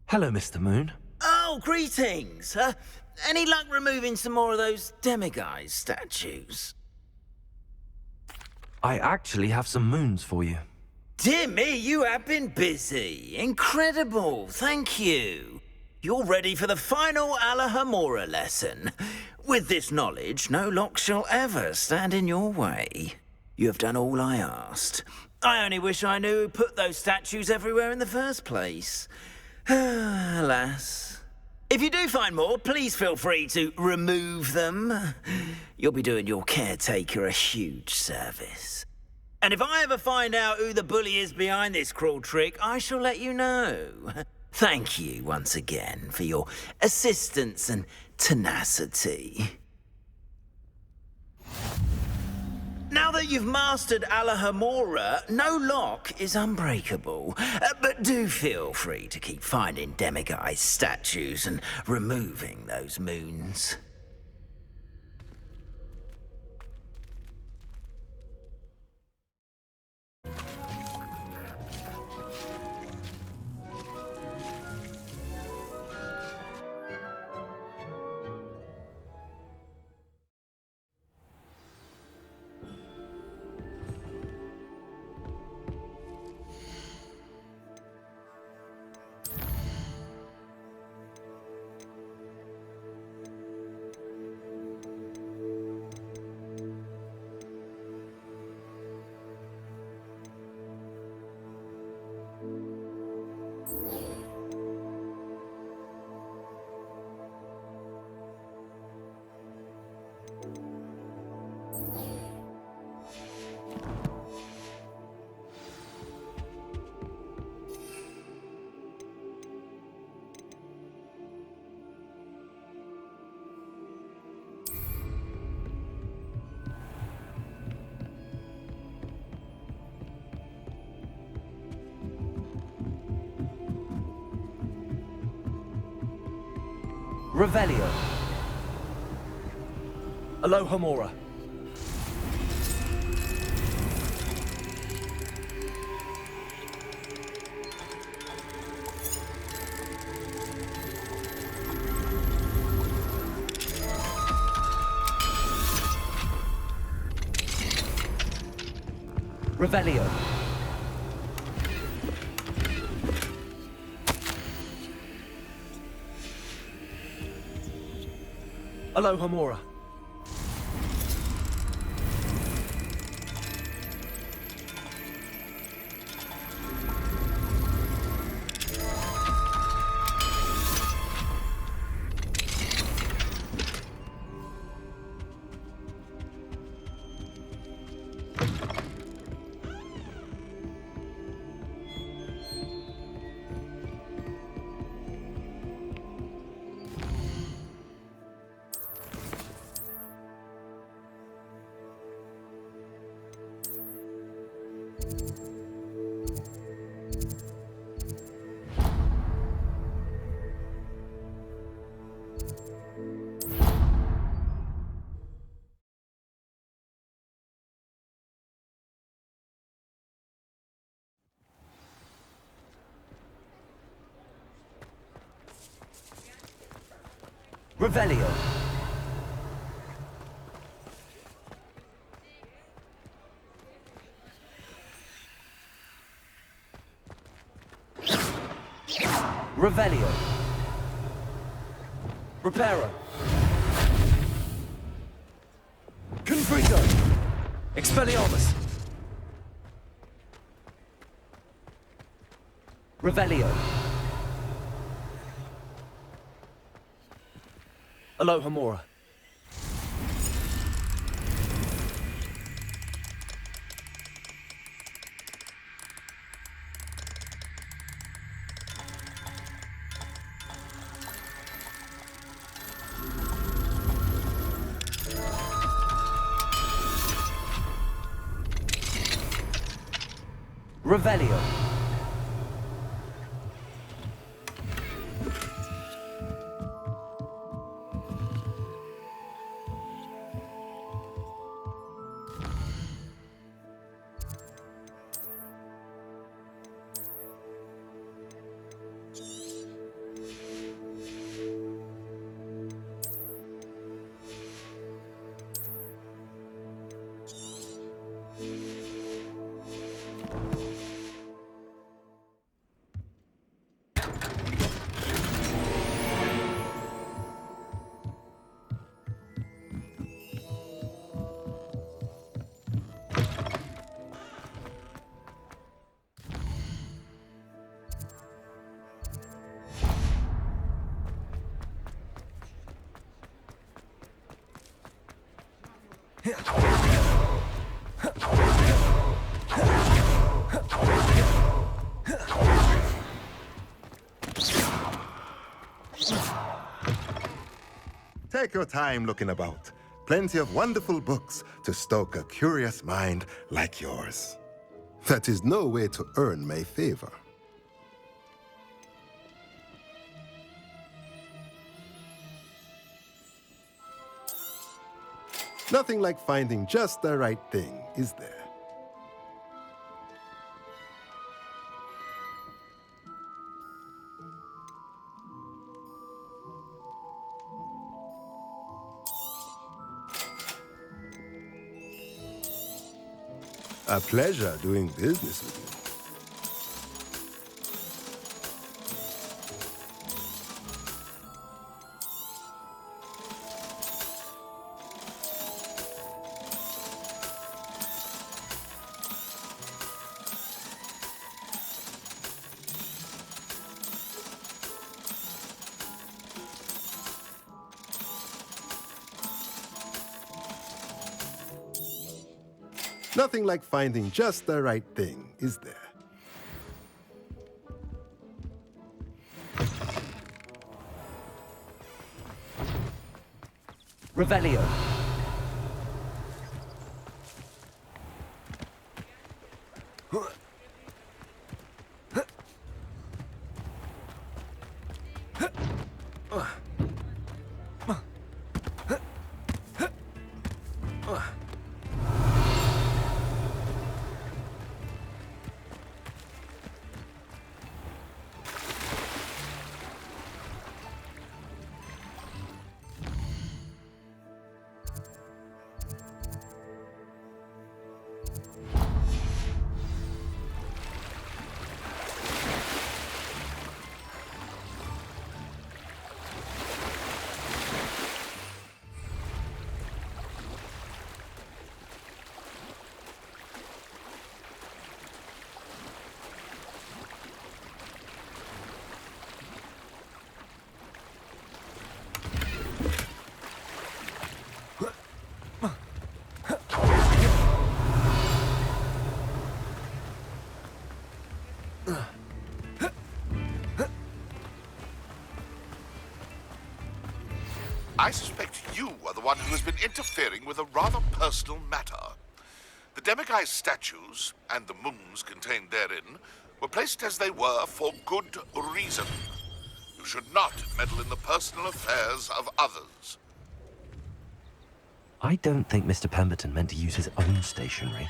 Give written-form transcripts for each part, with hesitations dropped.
Hello, Mr. Moon. Oh, greetings. Any luck removing some more of those demiguise statues? I actually have some moons for you. Dear me, you have been busy. Incredible, thank you. You're ready for the final Alahamora lesson. With this knowledge, no lock shall ever stand in your way. You have done all I asked. I only wish I knew who put those statues everywhere in the first place. Alas. If you do find more, please feel free to remove them. You'll be doing your caretaker a huge service. And if I ever find out who the bully is behind this cruel trick, I shall let you know. Thank you once again for your assistance and tenacity. Now that you've mastered Alahamora, no lock is unbreakable. But do feel free to keep finding demiguise statues and removing those moons. Revelio. Alohomora. Revelio. Alohomora. Revelio. Revelio. Reparo. Confrito. Expelliarmus. Revelio. Alohomora. Revelio. Take your time looking about. Plenty of wonderful books to stoke a curious mind like yours. That is no way to earn my favor. Nothing like finding just the right thing, is there? A pleasure doing business with you. Nothing like finding just the right thing, is there? Revelio. I suspect you are the one who has been interfering with a rather personal matter. The demiguise statues, and the moons contained therein, were placed as they were for good reason. You should not meddle in the personal affairs of others. I don't think Mr. Pemberton meant to use his own stationery.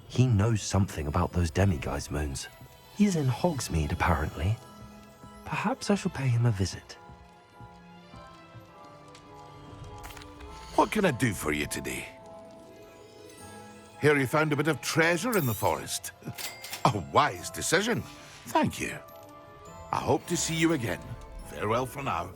He knows something about those demiguise moons. He's in Hogsmeade, apparently. Perhaps I shall pay him a visit. What can I do for you today? Hear you found a bit of treasure in the forest. A wise decision. Thank you. I hope to see you again. Farewell for now.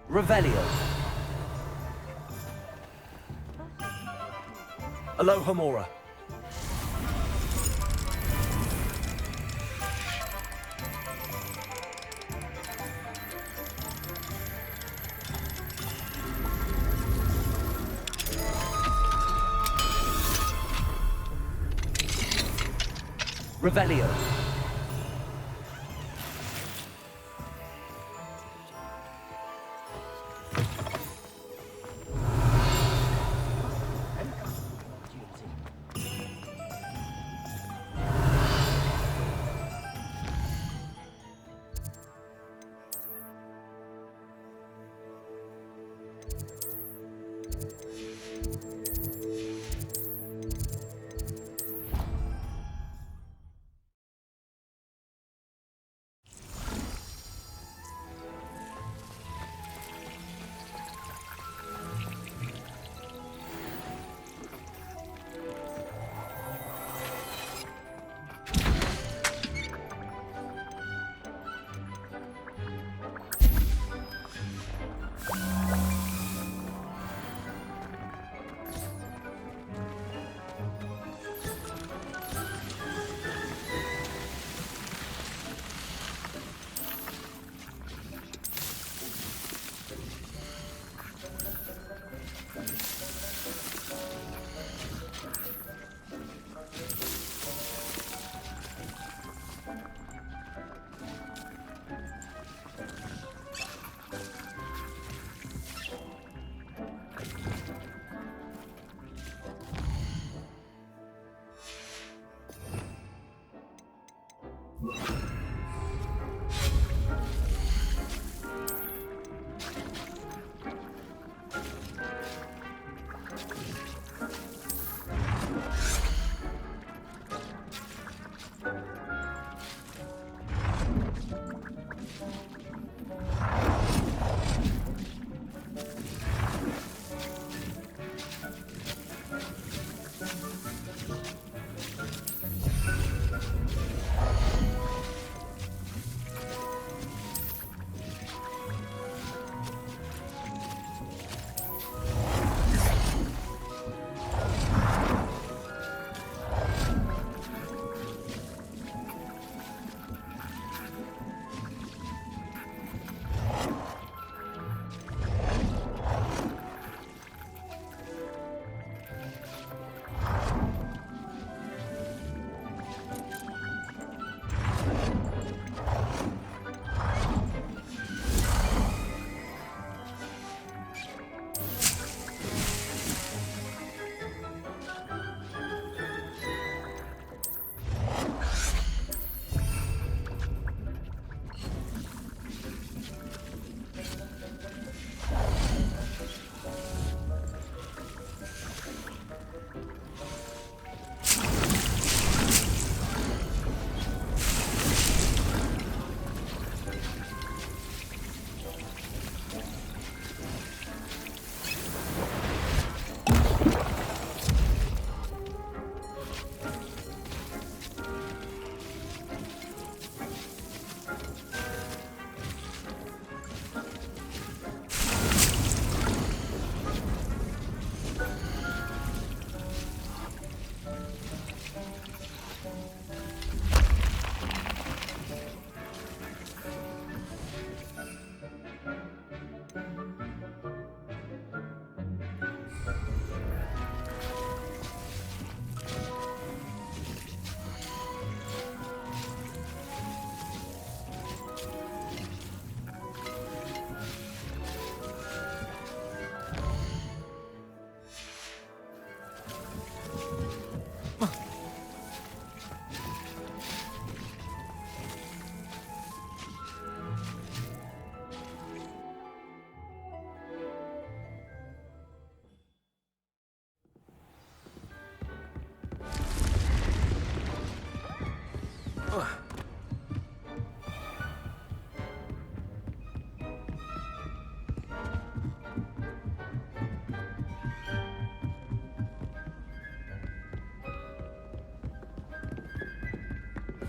Revelio. Alohomora. Revelio.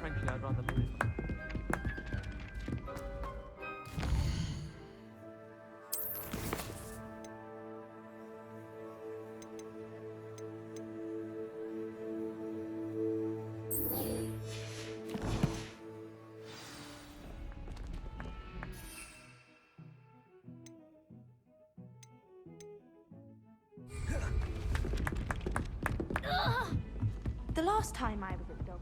Frankly, I'd rather live. The last time I was at dog.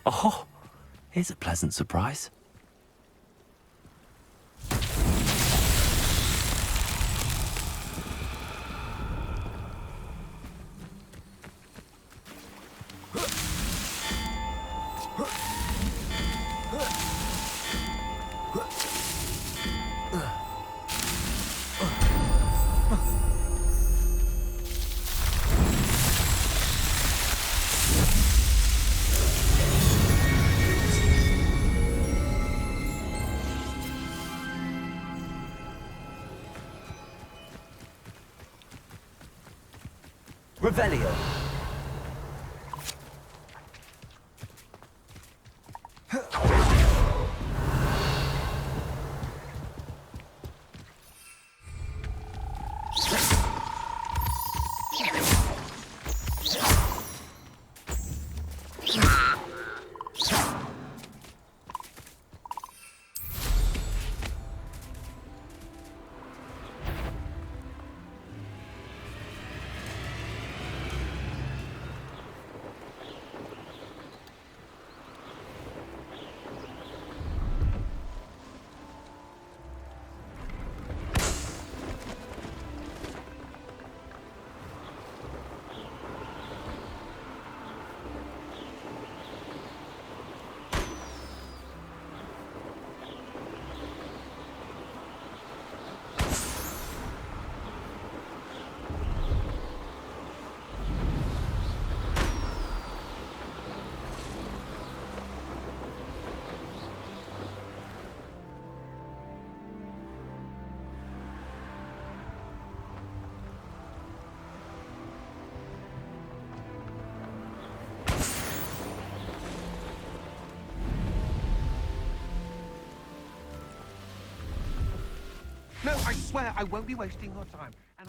Oh, here's a pleasant surprise. Revelio. No, I swear I won't be wasting your time. And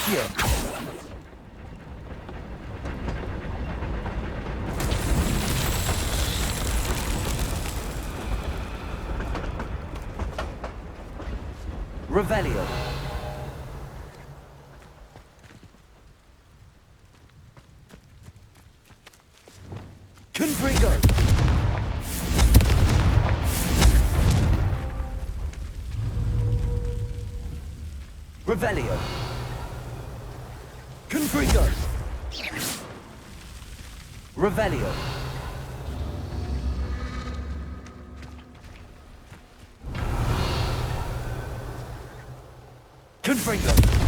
Accio. Revelio. Confrigo. Revelio. Confrigo. Revelio. Confrigo.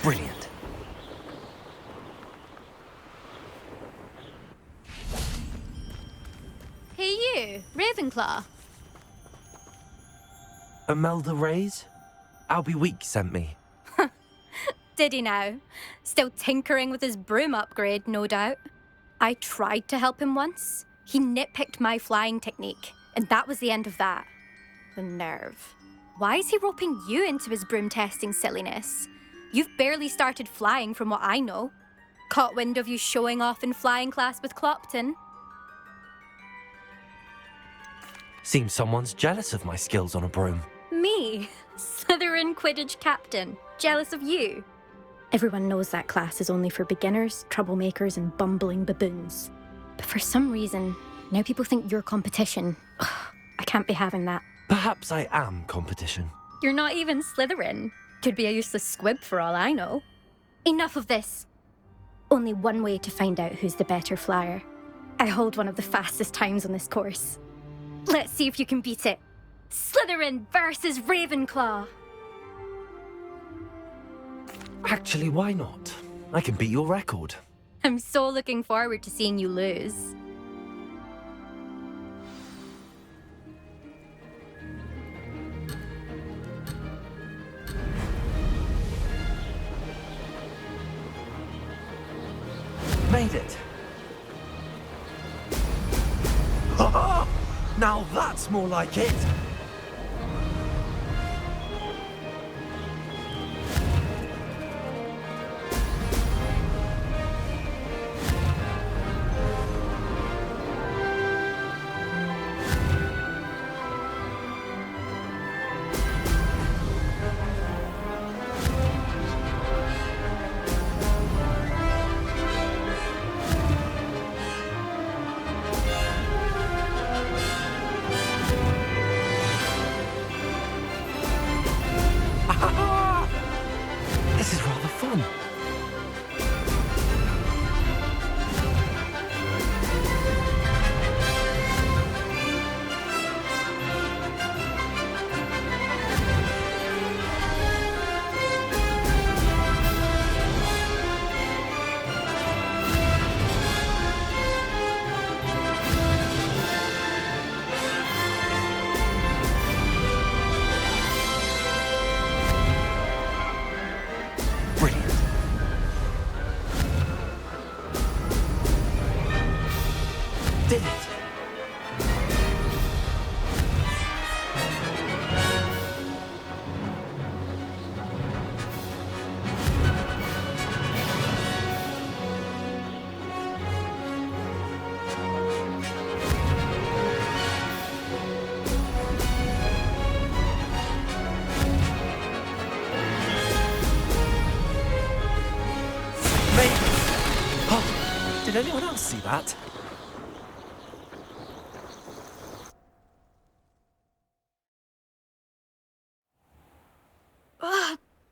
Brilliant. Hey you, Ravenclaw. Imelda Reyes? Albie Weeks sent me. Did he now? Still tinkering with his broom upgrade, no doubt. I tried to help him once. He nitpicked my flying technique, and that was the end of that. The nerve. Why is he roping you into his broom testing silliness? You've barely started flying from what I know. Caught wind of you showing off in flying class with Clopton. Seems someone's jealous of my skills on a broom. Me? Slytherin Quidditch captain. Jealous of you? Everyone knows that class is only for beginners, troublemakers, and bumbling baboons. But for some reason, now people think you're competition. Ugh, I can't be having that. Perhaps I am competition. You're not even Slytherin. Could be a useless squib for all I know. Enough of this. Only one way to find out who's the better flyer. I hold one of the fastest times on this course. Let's see if you can beat it. Slytherin versus Ravenclaw. Actually, why not? I can beat your record. I'm so looking forward to seeing you lose. Made it. Ha! Now that's more like it. This is rather fun. Brilliant. Did it. Maybe. Oh, did anyone else see that?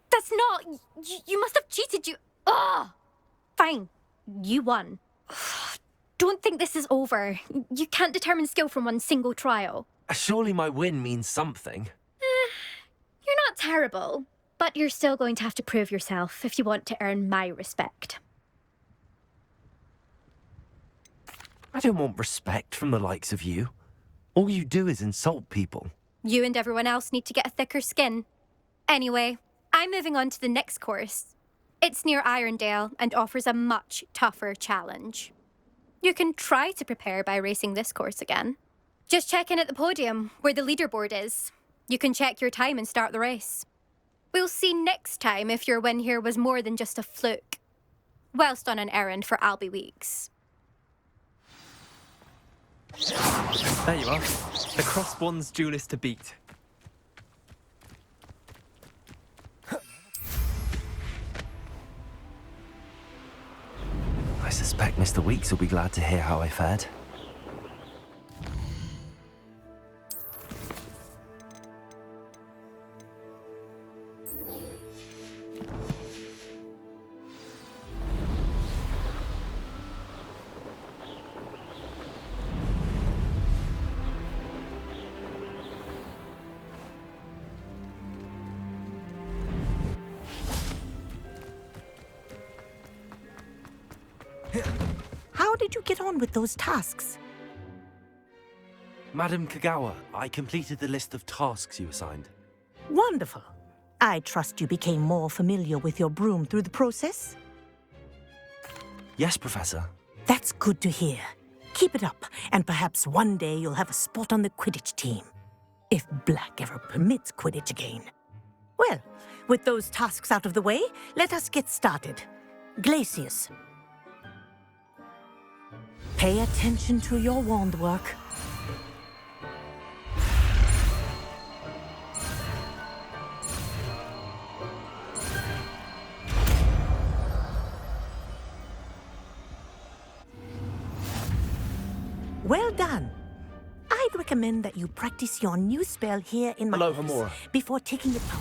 That's not... You must have cheated, you... Ugh! Fine. You won. Don't think this is over. You can't determine skill from one single trial. Surely my win means something. You're not terrible, but you're still going to have to prove yourself if you want to earn my respect. I don't want respect from the likes of you. All you do is insult people. You and everyone else need to get a thicker skin. Anyway, I'm moving on to the next course. It's near Irondale and offers a much tougher challenge. You can try to prepare by racing this course again. Just check in at the podium, where the leaderboard is. You can check your time and start the race. We'll see next time if your win here was more than just a fluke. Whilst on an errand for Albie Weeks. There you are. The Crossbonds duelist to beat. I suspect Mr. Weeks will be glad to hear how I fared. How did you get on with those tasks? Madam Kagawa, I completed the list of tasks you assigned. Wonderful. I trust you became more familiar with your broom through the process? Yes, Professor. That's good to hear. Keep it up, and perhaps one day you'll have a spot on the Quidditch team. If Black ever permits Quidditch again. Well, with those tasks out of the way, let us get started. Glacius. Pay attention to your wand work. Well done. I'd recommend that you practice your new spell here in my Hello, office Hamura. before taking it out.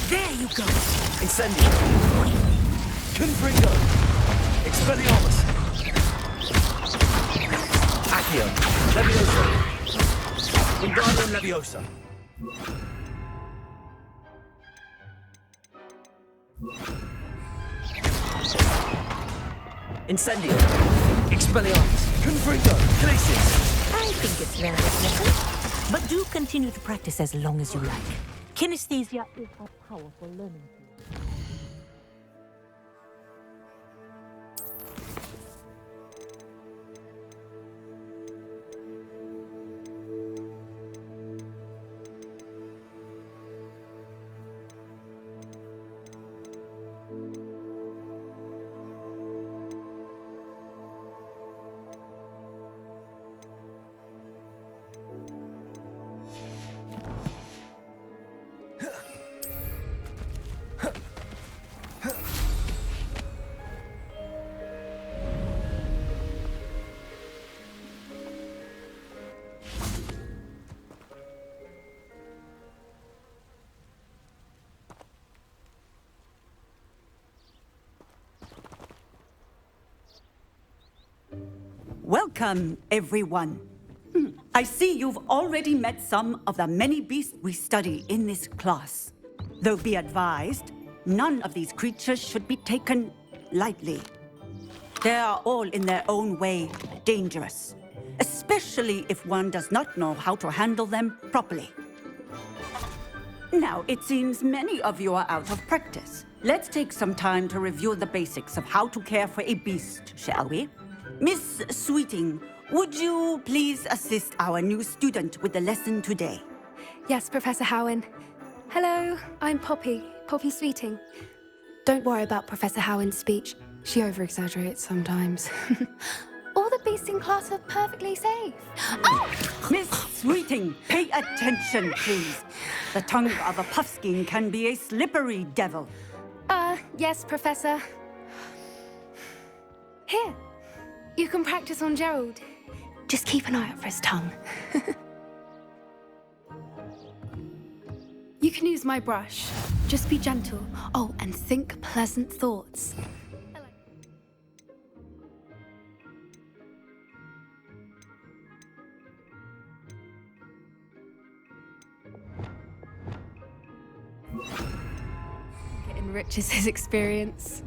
There you go. Incendio. Confringo. Expelliarmus. Accio. Leviosa. Wingardium Leviosa. Incendio. Expelliarmus. Confringo. Glacius. I think it's very pleasant. But do continue to practice as long as you like. Kinesthesia is a powerful learning tool. Welcome, everyone. I see you've already met some of the many beasts we study in this class. Though be advised, none of these creatures should be taken lightly. They are all in their own way dangerous, especially if one does not know how to handle them properly. Now, it seems many of you are out of practice. Let's take some time to review the basics of how to care for a beast, shall we? Miss Sweeting, would you please assist our new student with the lesson today? Yes, Professor Howen. Hello, I'm Poppy Sweeting. Don't worry about Professor Howen's speech. She over-exaggerates sometimes. All the beasts in class are perfectly safe. Oh! Miss Sweeting, pay attention, please. The tongue of a puffskein can be a slippery devil. Yes, Professor. Here, you can practice on Gerald. Just keep an eye out for his tongue. You can use my brush. Just be gentle. Oh, and think pleasant thoughts. It enriches his experience.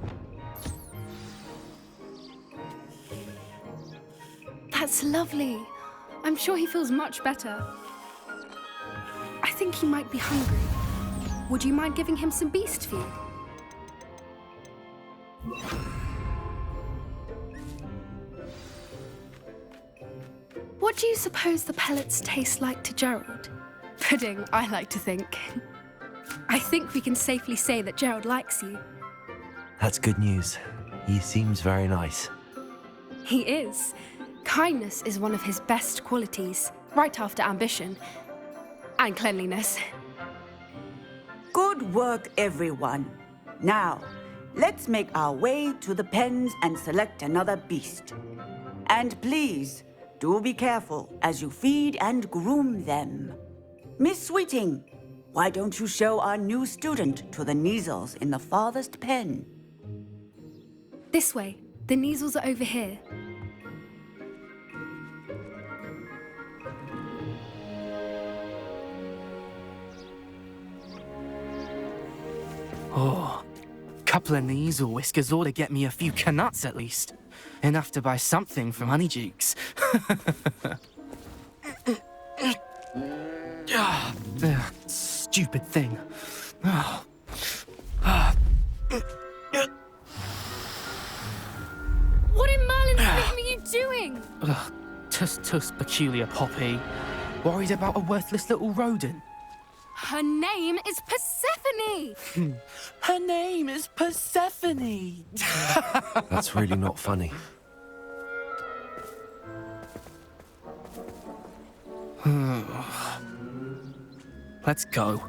That's lovely. I'm sure he feels much better. I think he might be hungry. Would you mind giving him some beast food? What do you suppose the pellets taste like to Gerald? Pudding, I like to think. I think we can safely say that Gerald likes you. That's good news. He seems very nice. He is. Kindness is one of his best qualities, right after ambition. And cleanliness. Good work, everyone. Now, let's make our way to the pens and select another beast. And please, do be careful as you feed and groom them. Miss Sweeting, why don't you show our new student to the Kneazles in the farthest pen? This way. The Kneazles are over here. Oh, couple of Kneazle whiskers ought to get me a few canuts at least. Enough to buy something from Honeydukes. Stupid thing. What in Merlin's name are you doing? Tuss, peculiar Poppy. Worried about a worthless little rodent? Her name is Persephone! Her name is Persephone! That's really not funny. Let's go.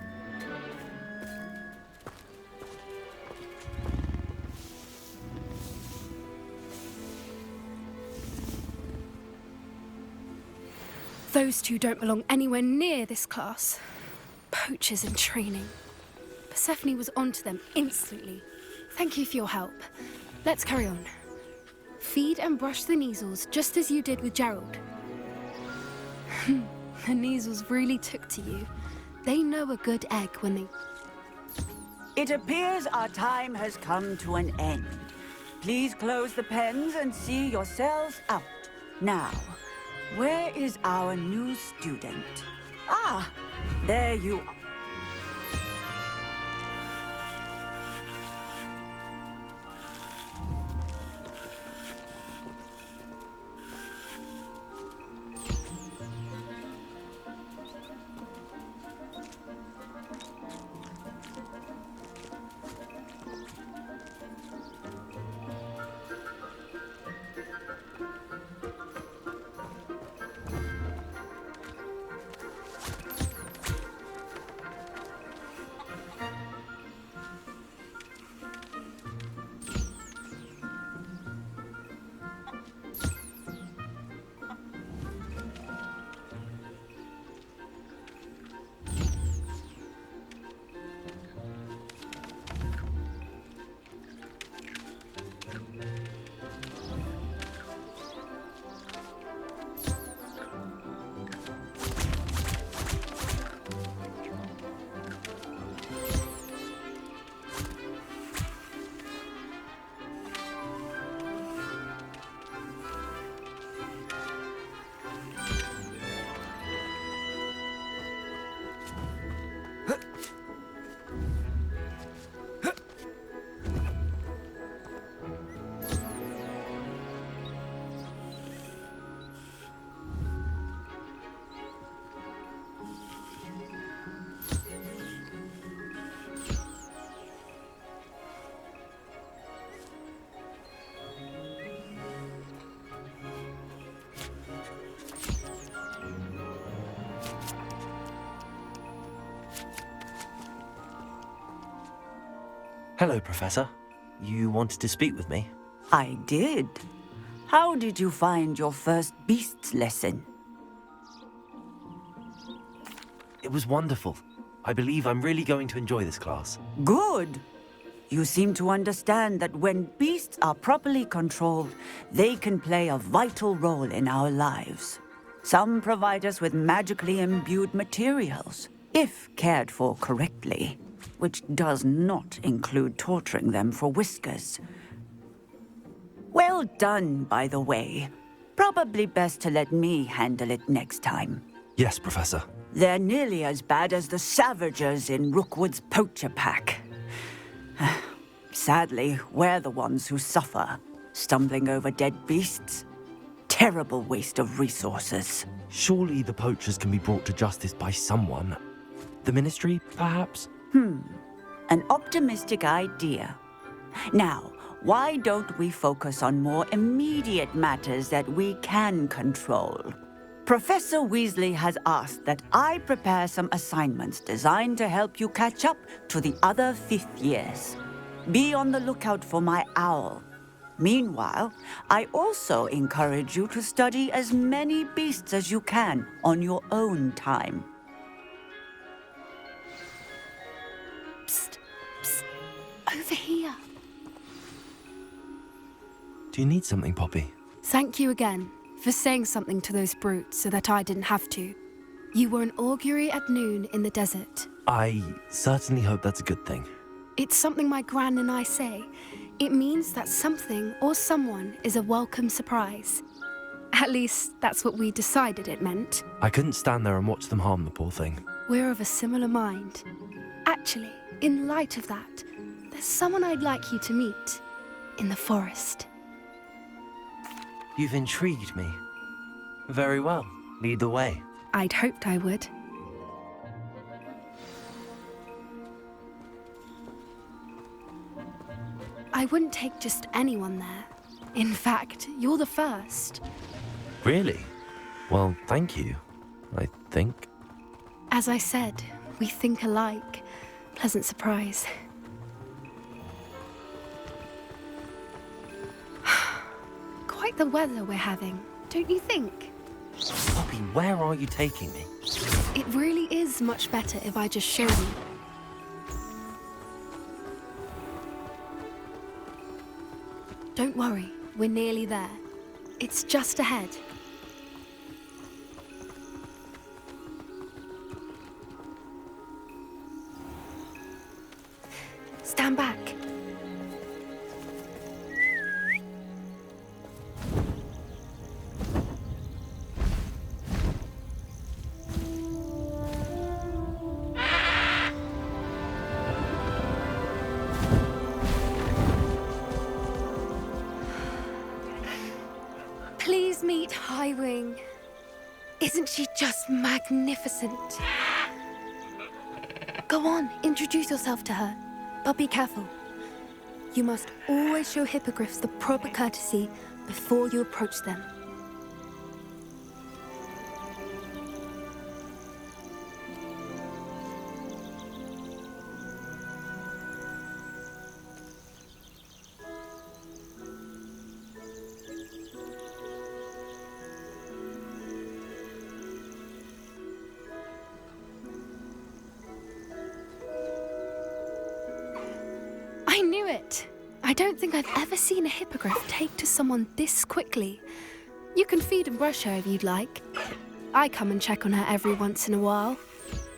Those two don't belong anywhere near this class. Poachers in training. Persephone was onto them instantly. Thank you for your help. Let's carry on. Feed and brush the Kneazles just as you did with Gerald. The Kneazles really took to you. They know a good egg when they... It appears our time has come to an end. Please close the pens and see yourselves out. Now, where is our new student? Ah, there you are. Hello, Professor. You wanted to speak with me? I did. How did you find your first beasts lesson? It was wonderful. I believe I'm really going to enjoy this class. Good. You seem to understand that when beasts are properly controlled, they can play a vital role in our lives. Some provide us with magically imbued materials, if cared for correctly, which does not include torturing them for whiskers. Well done, by the way. Probably best to let me handle it next time. Yes, Professor. They're nearly as bad as the Savagers in Rookwood's poacher pack. Sadly, we're the ones who suffer, stumbling over dead beasts. Terrible waste of resources. Surely the poachers can be brought to justice by someone. The Ministry, perhaps? An optimistic idea. Now, why don't we focus on more immediate matters that we can control? Professor Weasley has asked that I prepare some assignments designed to help you catch up to the other 5th years. Be on the lookout for my owl. Meanwhile, I also encourage you to study as many beasts as you can on your own time. Psst, psst, over here. Do you need something, Poppy? Thank you again for saying something to those brutes so that I didn't have to. You were an augury at noon in the desert. I certainly hope that's a good thing. It's something my gran and I say. It means that something or someone is a welcome surprise. At least, that's what we decided it meant. I couldn't stand there and watch them harm the poor thing. We're of a similar mind. Actually, in light of that, there's someone I'd like you to meet in the forest. You've intrigued me. Very well. Lead the way. I'd hoped I would. I wouldn't take just anyone there. In fact, you're the first. Really? Well, thank you, I think. As I said, we think alike. Pleasant surprise. Quite the weather we're having, don't you think? Poppy, where are you taking me? It really is much better if I just show you. Don't worry, we're nearly there. It's just ahead. Stand back. Please meet Highwing. Isn't she just magnificent? Go on, introduce yourself to her. But be careful. You must always show hippogriffs the proper courtesy before you approach them. I knew it! I don't think I've ever seen a hippogriff take to someone this quickly. You can feed and brush her if you'd like. I come and check on her every once in a while.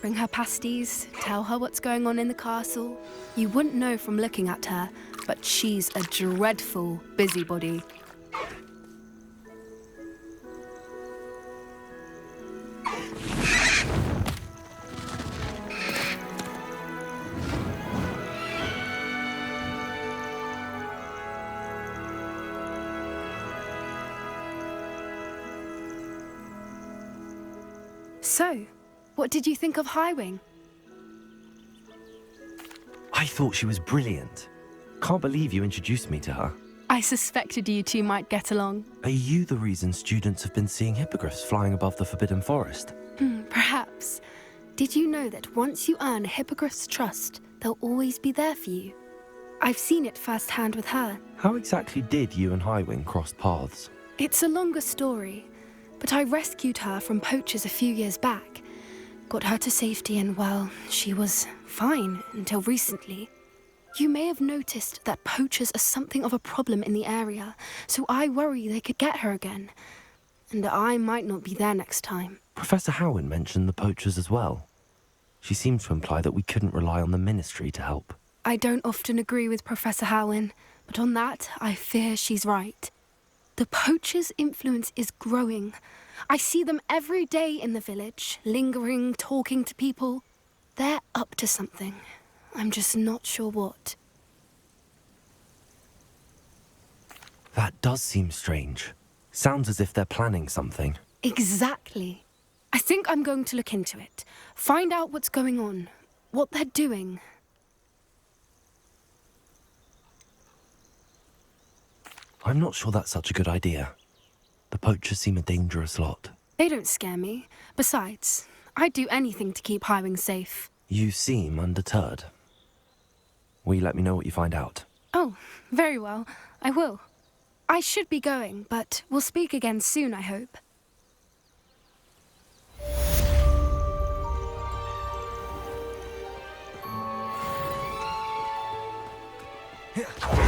Bring her pasties, tell her what's going on in the castle. You wouldn't know from looking at her, but she's a dreadful busybody. So, what did you think of Highwing? I thought she was brilliant. Can't believe you introduced me to her. I suspected you two might get along. Are you the reason students have been seeing hippogriffs flying above the Forbidden Forest? Perhaps. Did you know that once you earn a hippogriff's trust, they'll always be there for you? I've seen it firsthand with her. How exactly did you and Highwing cross paths? It's a longer story, but I rescued her from poachers a few years back. Got her to safety and, well, she was fine until recently. You may have noticed that poachers are something of a problem in the area, so I worry they could get her again. And I might not be there next time. Professor Howen mentioned the poachers as well. She seemed to imply that we couldn't rely on the ministry to help. I don't often agree with Professor Howen, but on that, I fear she's right. The poachers' influence is growing. I see them every day in the village, lingering, talking to people. They're up to something. I'm just not sure what. That does seem strange. Sounds as if they're planning something. Exactly. I think I'm going to look into it. Find out what's going on, what they're doing. I'm not sure that's such a good idea. The poachers seem a dangerous lot. They don't scare me. Besides, I'd do anything to keep Highwing safe. You seem undeterred. Will you let me know what you find out? Oh, very well. I will. I should be going, but we'll speak again soon, I hope. Yeah.